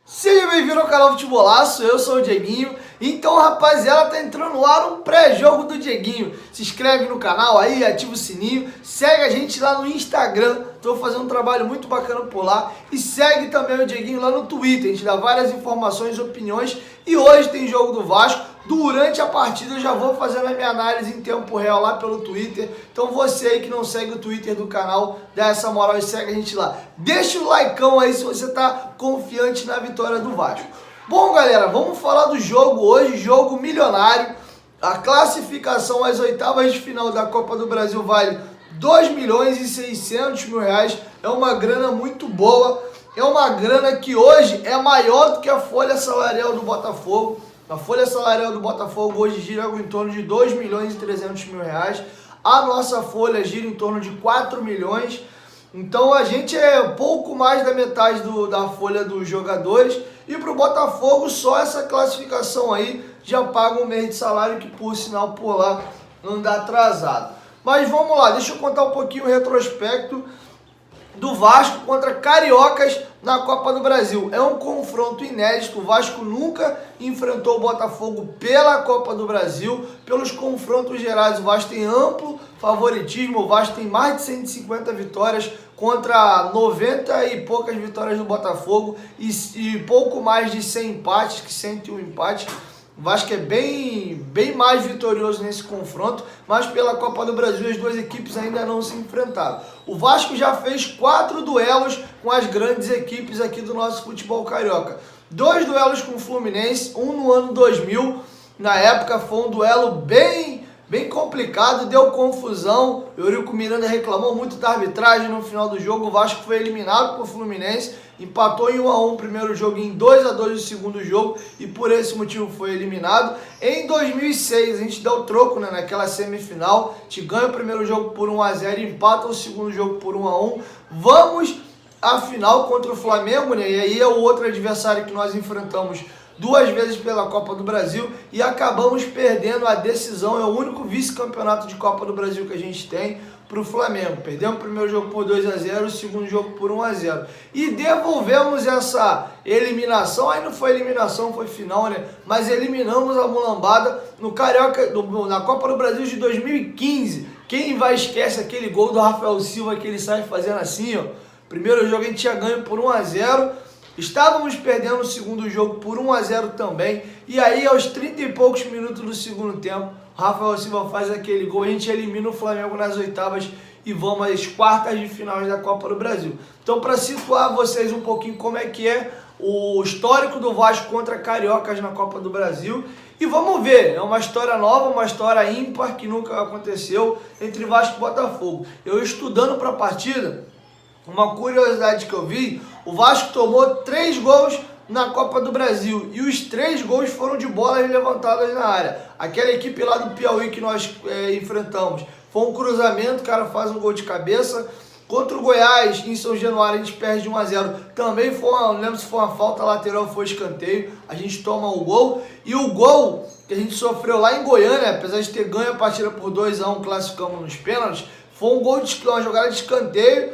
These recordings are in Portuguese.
Seja bem-vindo ao canal Futebolaço, eu sou o Dieguinho. Então, rapaziada, tá entrando no ar um pré-jogo do Dieguinho. Se inscreve no canal aí, ativa o sininho, segue a gente lá no Instagram, tô fazendo um trabalho muito bacana por lá. E segue também o Dieguinho lá no Twitter, a gente dá várias informações, opiniões. E hoje tem jogo do Vasco. Durante a partida eu já vou fazendo a minha análise em tempo real lá pelo Twitter. Então você aí que não segue o Twitter do canal, dá essa moral e segue a gente lá. Deixa o likeão aí se você tá confiante na vitória do Vasco. Bom, galera, vamos falar do jogo hoje, jogo milionário. A classificação às oitavas de final da Copa do Brasil vale 2.600.000 reais. É uma grana muito boa. É uma grana que hoje é maior do que a folha salarial do Botafogo. A folha salarial do Botafogo hoje gira em torno de 2.300.000 reais. A nossa folha gira em torno de 4 milhões. Então a gente é pouco mais da metade da folha dos jogadores. E para o Botafogo só essa classificação aí já paga um mês de salário que por sinal por lá anda atrasado. Mas vamos lá, deixa eu contar um pouquinho o retrospecto do Vasco contra Cariocas na Copa do Brasil. É um confronto inédito, o Vasco nunca enfrentou o Botafogo pela Copa do Brasil. Pelos confrontos gerais, o Vasco tem amplo favoritismo, o Vasco tem mais de 150 vitórias contra 90 e poucas vitórias do Botafogo e pouco mais de 100 empates, que 101 empates. O Vasco é bem mais vitorioso nesse confronto, mas pela Copa do Brasil as duas equipes ainda não se enfrentaram. O Vasco já fez 4 duelos com as grandes equipes aqui do nosso futebol carioca. 2 duelos com o Fluminense, um no ano 2000, na época foi um duelo bem complicado, deu confusão. O Eurico Miranda reclamou muito da arbitragem no final do jogo. O Vasco foi eliminado por Fluminense, empatou em 1-1 o primeiro jogo e em 2-2 o segundo jogo, e por esse motivo foi eliminado. Em 2006 a gente deu o troco, né, naquela semifinal, a gente ganha o primeiro jogo por 1-0 e empata o segundo jogo por 1-1. Vamos à final contra o Flamengo, né, e aí é o outro adversário que nós enfrentamos 2 vezes pela Copa do Brasil e acabamos perdendo a decisão. É o único vice-campeonato de Copa do Brasil que a gente tem para o Flamengo. Perdemos o primeiro jogo por 2-0, o segundo jogo por 1-0. E devolvemos essa eliminação, aí não foi eliminação, foi final, né? Mas eliminamos a mulambada no Carioca, na Copa do Brasil de 2015. Quem vai esquece aquele gol do Rafael Silva que ele sai fazendo assim, ó. Primeiro jogo a gente tinha ganho por 1-0. Estávamos perdendo o segundo jogo por 1-0 também. E aí, aos 30 e poucos minutos do segundo tempo, o Rafael Silva faz aquele gol. A gente elimina o Flamengo nas oitavas e vamos às quartas de finais da Copa do Brasil. Então, para situar vocês um pouquinho como é que é o histórico do Vasco contra Cariocas na Copa do Brasil. E vamos ver, é uma história nova, uma história ímpar que nunca aconteceu entre Vasco e Botafogo. Eu estudando para a partida, uma curiosidade que eu vi, o Vasco tomou 3 gols na Copa do Brasil e os 3 gols foram de bolas levantadas na área. Aquela equipe lá do Piauí que nós enfrentamos, foi um cruzamento, o cara faz um gol de cabeça. Contra o Goiás, em São Januário, a gente perde de 1-0. Também foi não lembro se foi uma falta lateral ou foi escanteio. A gente toma o gol. E o gol que a gente sofreu lá em Goiânia, apesar de ter ganho a partida por 2-1, classificamos nos pênaltis, foi um gol de uma jogada de escanteio.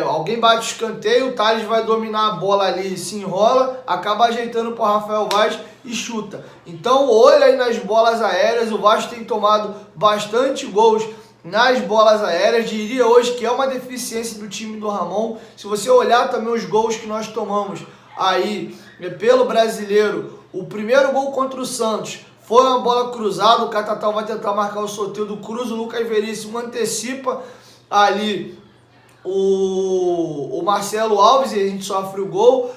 Alguém bate o escanteio, o Thales vai dominar a bola ali, se enrola, acaba ajeitando para o Rafael Vaz e chuta. Então olha aí nas bolas aéreas, o Vasco tem tomado bastante gols nas bolas aéreas, diria hoje que é uma deficiência do time do Ramon. Se você olhar também os gols que nós tomamos aí pelo Brasileiro, o primeiro gol contra o Santos foi uma bola cruzada, o Catatal vai tentar marcar o sorteio do Cruz, o Lucas Veríssimo antecipa ali o Marcelo Alves e a gente sofre o gol.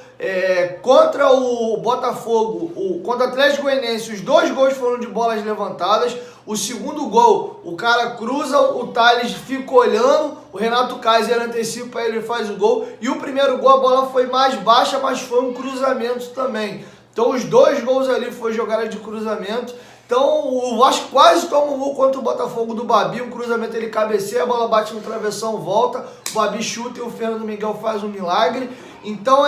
Contra o Botafogo, contra o Atlético Goianiense, os 2 gols foram de bolas levantadas. O segundo gol, o cara cruza, o Thales fica olhando, o Renato Kaiser antecipa, ele faz o gol. E o primeiro gol, a bola foi mais baixa, mas foi um cruzamento também. Então os 2 gols ali foi jogada de cruzamento. Então o Vasco quase toma um gol contra o Botafogo do Babi, um cruzamento, ele cabeceia, a bola bate no travessão, volta, o Babi chuta e o Fernando Miguel faz um milagre. Então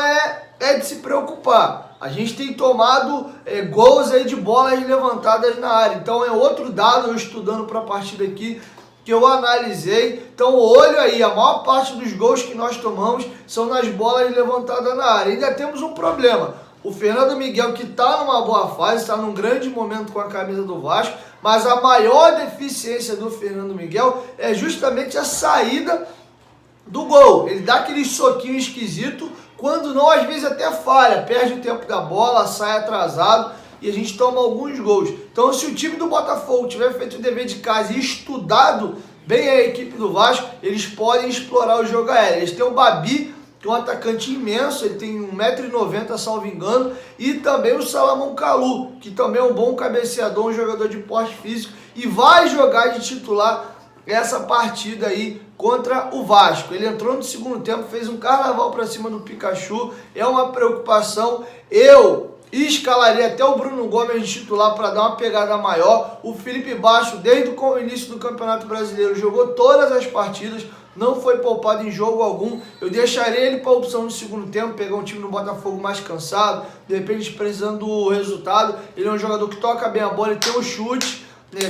é de se preocupar. A gente tem tomado gols aí de bolas levantadas na área. Então é outro dado, eu estudando para a partida aqui, que eu analisei. Então olho aí, a maior parte dos gols que nós tomamos são nas bolas levantadas na área. Ainda temos um problema. O Fernando Miguel, que está numa boa fase, está num grande momento com a camisa do Vasco, mas a maior deficiência do Fernando Miguel é justamente a saída do gol. Ele dá aquele soquinho esquisito, quando não, às vezes até falha, perde o tempo da bola, sai atrasado e a gente toma alguns gols. Então, se o time do Botafogo tiver feito o dever de casa e estudado bem a equipe do Vasco, eles podem explorar o jogo aéreo. Eles têm o Babi, que é um atacante imenso, ele tem 1,90 m, salvo engano, e também o Salomão Kalou, que também é um bom cabeceador, um jogador de porte físico, e vai jogar de titular essa partida aí contra o Vasco. Ele entrou no segundo tempo, fez um carnaval para cima do Pikachu, é uma preocupação. Eu escalaria até o Bruno Gomes de titular para dar uma pegada maior. O Felipe Baixo, desde o início do Campeonato Brasileiro, jogou todas as partidas, não foi poupado em jogo algum. Eu deixaria ele para a opção no segundo tempo, pegar um time do Botafogo mais cansado, de repente precisando do resultado. Ele é um jogador que toca bem a bola, ele tem o chute,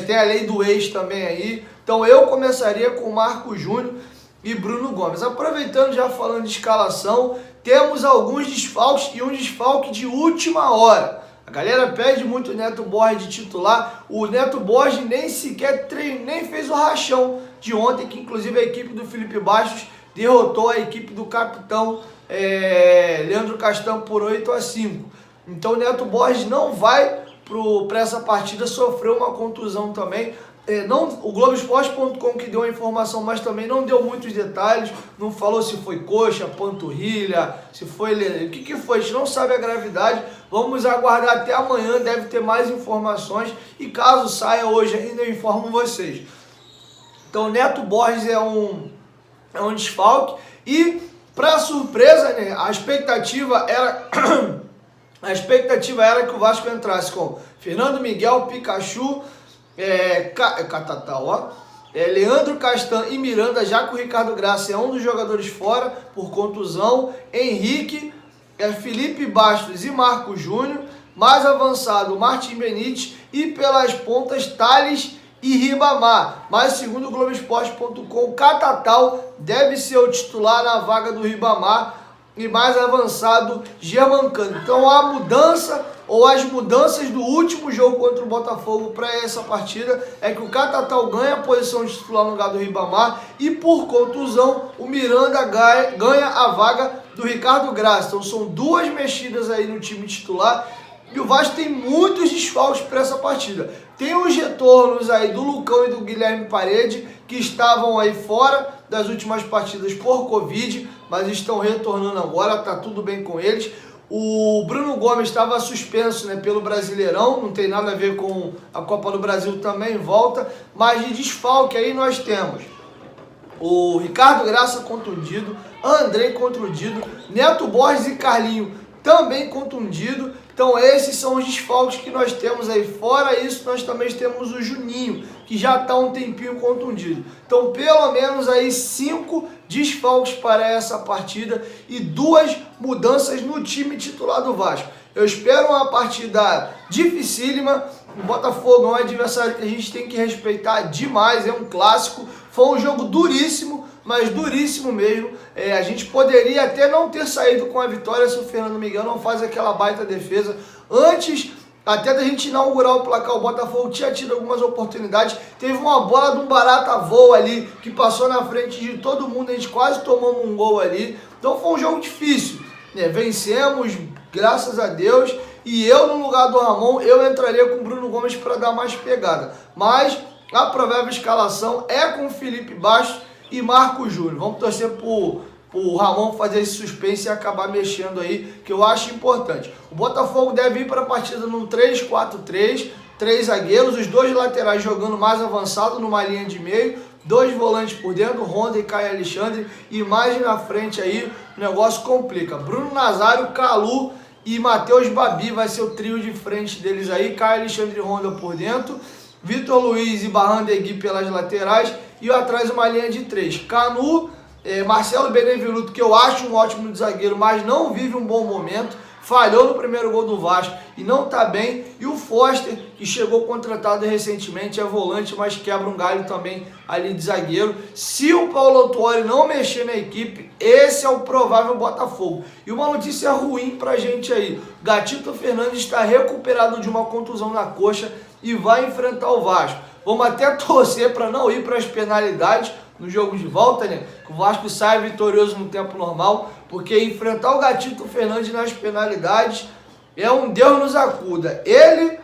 tem a lei do ex também aí. Então eu começaria com Marco Júnior e Bruno Gomes. Aproveitando, já falando de escalação, temos alguns desfalques e um desfalque de última hora. A galera pede muito o Neto Borges de titular. O Neto Borges nem sequer nem fez o rachão de ontem, que inclusive a equipe do Felipe Bastos derrotou a equipe do capitão Leandro Castan por 8-5. Então o Neto Borges não vai para essa partida, sofreu uma contusão também. O Globoesporte.com que deu a informação, mas também não deu muitos detalhes, não falou se foi coxa, panturrilha, se foi... O que foi? A gente não sabe a gravidade, vamos aguardar até amanhã, deve ter mais informações, e caso saia hoje ainda eu informo vocês. Então Neto Borges é um desfalque, e para surpresa, né, a expectativa era que o Vasco entrasse com Fernando Miguel, Pikachu, Leandro Castan e Miranda, já que o Ricardo Graça é um dos jogadores fora por contusão, Henrique, Felipe Bastos e Marco Júnior, mais avançado Martim Benítez, e pelas pontas Thales e Ribamar. Mas segundo o Globoesporte.com, Catatal deve ser o titular na vaga do Ribamar, e mais avançado Germancano. Então a mudança ou as mudanças do último jogo contra o Botafogo para essa partida é que o Catatal ganha a posição de titular no lugar do Ribamar, e por contusão o Miranda ganha a vaga do Ricardo Graça. Então são duas mexidas aí no time titular, e o Vasco tem muitos desfalques para essa partida. Tem os retornos aí do Lucão e do Guilherme Parede, que estavam aí fora das últimas partidas por Covid, mas estão retornando agora, tá tudo bem com eles. O Bruno Gomes estava suspenso, né, pelo Brasileirão, não tem nada a ver com a Copa do Brasil, também volta, mas de desfalque aí nós temos o Ricardo Graça contundido, Andrei contundido, Neto Borges e Carlinho também contundido. Então esses são os desfalques que nós temos aí. Fora isso, nós também temos o Juninho, que já está um tempinho contundido. Então pelo menos aí 5 desfalques para essa partida e 2 mudanças no time titular do Vasco. Eu espero uma partida dificílima. O Botafogo é um adversário que a gente tem que respeitar demais, é um clássico. Foi um jogo duríssimo, mas duríssimo mesmo. A gente poderia até não ter saído com a vitória se o Fernando Miguel não faz aquela baita defesa. Antes até da gente inaugurar o placar, o Botafogo tinha tido algumas oportunidades. Teve uma bola de um barata voo ali, que passou na frente de todo mundo, a gente quase tomamos um gol ali. Então foi um jogo difícil, né? Vencemos, graças a Deus. E eu, no lugar do Ramon, eu entraria com o Bruno Gomes para dar mais pegada. Mas a provável escalação é com o Felipe Bastos e Marco Júnior. Vamos torcer pro Ramon fazer esse suspense e acabar mexendo aí, que eu acho importante. O Botafogo deve ir para a partida num 3-4-3, 3 zagueiros, os 2 laterais jogando mais avançado numa linha de meio, 2 volantes por dentro, Honda e Caio Alexandre, e mais na frente aí o negócio complica. Bruno Nazário, Kalou e Matheus Babi vai ser o trio de frente deles aí, Caio Alexandre e Honda por dentro, Vitor Luiz e Barrandegui pelas laterais, e atrás uma linha de 3, Canu, Marcelo Benevenuto, que eu acho um ótimo zagueiro, mas não vive um bom momento. Falhou no primeiro gol do Vasco e não tá bem. E o Foster, que chegou contratado recentemente, é volante, mas quebra um galho também ali de zagueiro. Se o Paulo Autuori não mexer na equipe, esse é o provável Botafogo. E uma notícia ruim pra gente aí. Gatito Fernandes está recuperado de uma contusão na coxa e vai enfrentar o Vasco. Vamos até torcer para não ir para as penalidades no jogo de volta, né? Que o Vasco saia vitorioso no tempo normal, porque enfrentar o Gatito Fernandes nas penalidades é um Deus nos acuda. Ele,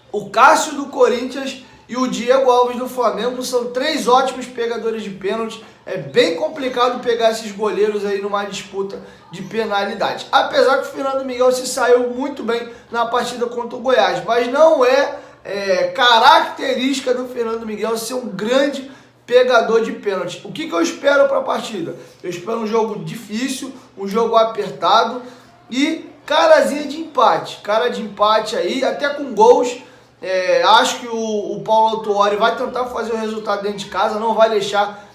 o Cássio do Corinthians e o Diego Alves do Flamengo são 3 ótimos pegadores de pênalti. É bem complicado pegar esses goleiros aí numa disputa de penalidade. Apesar que o Fernando Miguel se saiu muito bem na partida contra o Goiás, mas não é característica do Fernando Miguel ser um grande pegador de pênalti. O que eu espero para a partida? Eu espero um jogo difícil, um jogo apertado e carazinha de empate. Cara de empate aí, até com gols. Acho que o Paulo Autuori vai tentar fazer o resultado dentro de casa, não vai deixar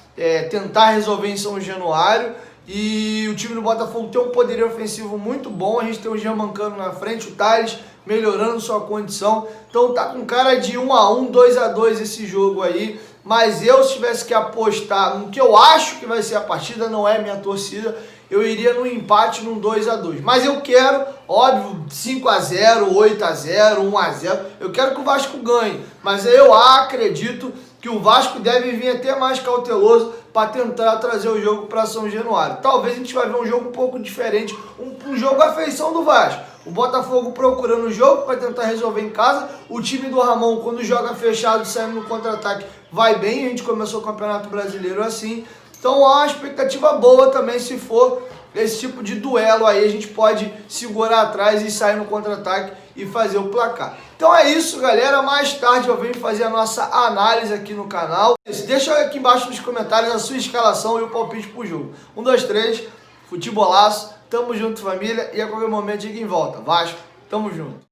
tentar resolver em São Januário. E o time do Botafogo tem um poderio ofensivo muito bom. A gente tem o Jean Mancano na frente, o Thales melhorando sua condição. Então tá com cara de 1-1, 2-2 esse jogo aí. Mas eu, se tivesse que apostar no que eu acho que vai ser a partida, não é minha torcida, eu iria no empate, num 2-2. Mas eu quero, óbvio, 5-0, 8-0, 1-0. Eu quero que o Vasco ganhe. Mas eu acredito que o Vasco deve vir até mais cauteloso para tentar trazer o jogo para São Januário. Talvez a gente vai ver um jogo um pouco diferente, um jogo à feição do Vasco. O Botafogo procurando o jogo para tentar resolver em casa. O time do Ramon, quando joga fechado, saindo no contra-ataque, vai bem. A gente começou o Campeonato Brasileiro assim. Então há uma expectativa boa também, se for esse tipo de duelo aí, a gente pode segurar atrás e sair no contra-ataque e fazer o placar. Então é isso, galera. Mais tarde eu venho fazer a nossa análise aqui no canal. Deixa aqui embaixo nos comentários a sua escalação e o palpite pro jogo. 1, 2, 3, futebolaço. Tamo junto, família. E a qualquer momento, diga em volta. Vasco, tamo junto.